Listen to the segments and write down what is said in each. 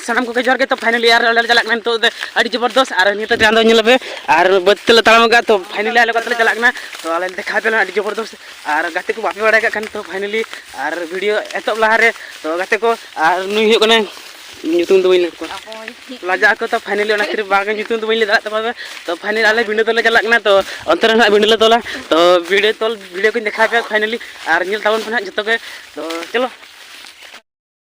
सामान को जोर के तो फाइनली यार चलना तो अड़ी जबरदस्त और नित ध्यान पे और बदले तलागा तो फाइनली आले को चलना तो आले देखा पे अड़ी जबरदस्त और गाते को बापे बड़ा तो फाइनली और वीडियो एतब लहारे तो गाते को और नुई तो बी लाजा को तो फाइनली फिर बागे तो बी दादा तो फाइनली आले भिडियो तले चलना तो अंतर भिडियो तोला तो वीडियो को देखा पे फाइनली और तबन पे जो के तो चलो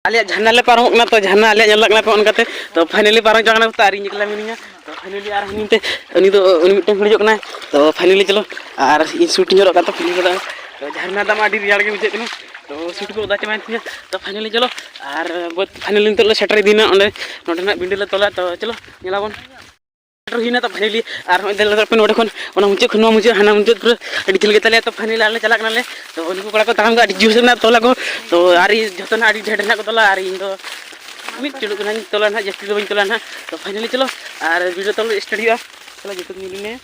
आलिया झरना ले पारों तो झरना आलिया जलना पे उनका तो फाइनली पारों जाना तो आरी निकला मिनिया तो फाइनली और हनीते उनी तो उनी मिटन खड़िजों तो फाइनली चलो और इन शूटिंग जरा तो फाइनली तो झरना दाम आड़ी रियाड़ के बुझे तो शूट को उदा चबाइन तो फाइनली चलो और फाइनली तो सेटर दीना ओंडे नोडे भिंडी ले तोला तो चलो नेलाबन सेटर तो फाइनली और पे नोडे खन मुझे खन मुझे हाना मुझे पूरा अड़ी झेल गेता तो फाइनली आले चलाक नाले तो उनको कड़ा को ताम अड़ी जुस ना तोला को तो आर जो ना अड़ी ढेर ना को तोला और इन दो मिट चुड़ुक ना तोला ना जास्ती दो तोला ना तो फाइनली चलो और वीडियो तोल स्टार्ट हुआ चलो जो मिलने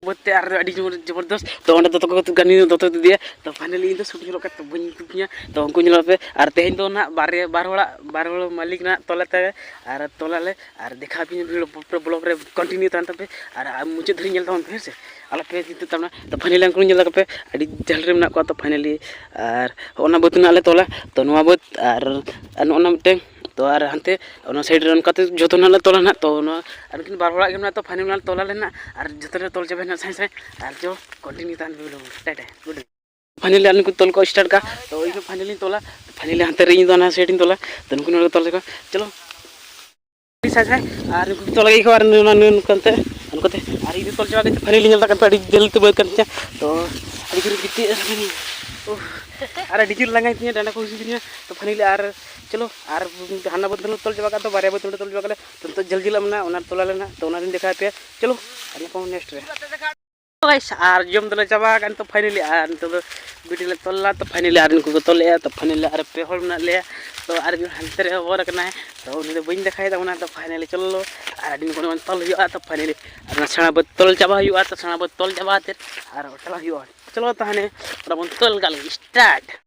बोलते और अड़ी जबरदस्त तो अंडे तो गानी दो दिया तो फाइनली इन शूटिंग तो बी तो उनको पे और तेहन तो ना बार मालिक ना तोलाते और तोलाले और देखा भी ब्लॉग रे कंटिन्यू तहन पे और मुझे धरी तहन पे से आला पे तमना तो फाइनली उनको पे अड़ी झल रे को तो फाइनली और बत ना तोला तो नवा बत और मिट्टे तो और हानते साइड जो ना तोला ना तो उनकिन बार हड़ा तो फाइनल तोला लेना और जो तोल चाबे साई साई और जो कंटिन्यू तहन टाटा गुड फाइनली उनको तोल को स्टार्ट का तो इन फाइनली तोला फाइनली हानते रे इन साइड तोला तो उनको तोल को चलो साई साई और उनको तोल गई और उनकते और इन तोल चाबा फाइनली अड़ी जल तो अड़ी गिटी और अड़ी लंगाई तीन डांडा को हुई तो फाइनली और चलो और हाना बदल तोल चाबा तो बारे बदल तोल चाबा तो जल जल मना तोला लेना तो देखा पे चलो नेक्स्ट रे और जम दल चाबा तो फाइनली और वीडियो तोला तो फाइनली और इनको तोले तो फाइनली और पे हर मे लिया तो और हानते रे और तो उन्हें बी देखा तो फाइनली चलो और इनको तोल हुआ तो फाइनली सेणा बद तोल चाबा हुआ तो सेणा बद तोल चाबा और चला हुआ चलो ताने बन तोल गाल स्टार्ट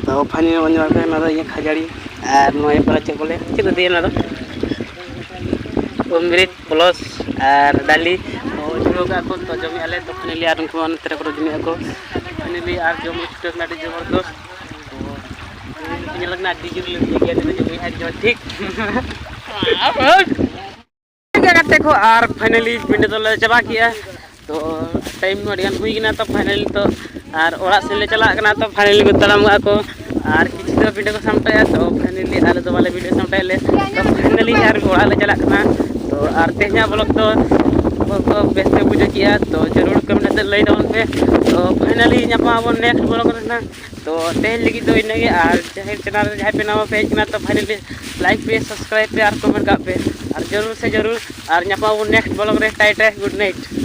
तो फाइनल खजाड़ी और चे बोले चे दिए मिरिच प्लस और डाली तो जमी आले तो फाइनली और उनको जमी को फाइनली और जम छुटना जबरदस्त तो लगना ठीक को और फाइनली भिंडी तो चाबा किया तो टाइम अड़ान हुईना तो फाइनली तो और ओड़ा से ले चलना तो फाइनली को तड़ामा को और किसी तो भिंडी को सामटाया तो फाइनली आले तो वाले वीडियो सामटाइले तो फाइनली और ओड़ा ले चलना तो और तेजा ब्लॉग तो बेस्ट बुझे किया तो जरूर कमेंट लई डाउन पे तो फाइनली नापाबन नेक्स्ट ब्लॉग रहना तो तेज लगी तो इनगे और चैनल जहाँ पे नवा पे हेजना तो फाइनली लाइक पे सब्सक्राइब पे और कमेंट का पे और जरूर से जरूर और नापाबन नेक्स्ट ब्लॉग रे टाइट गुड नाइट।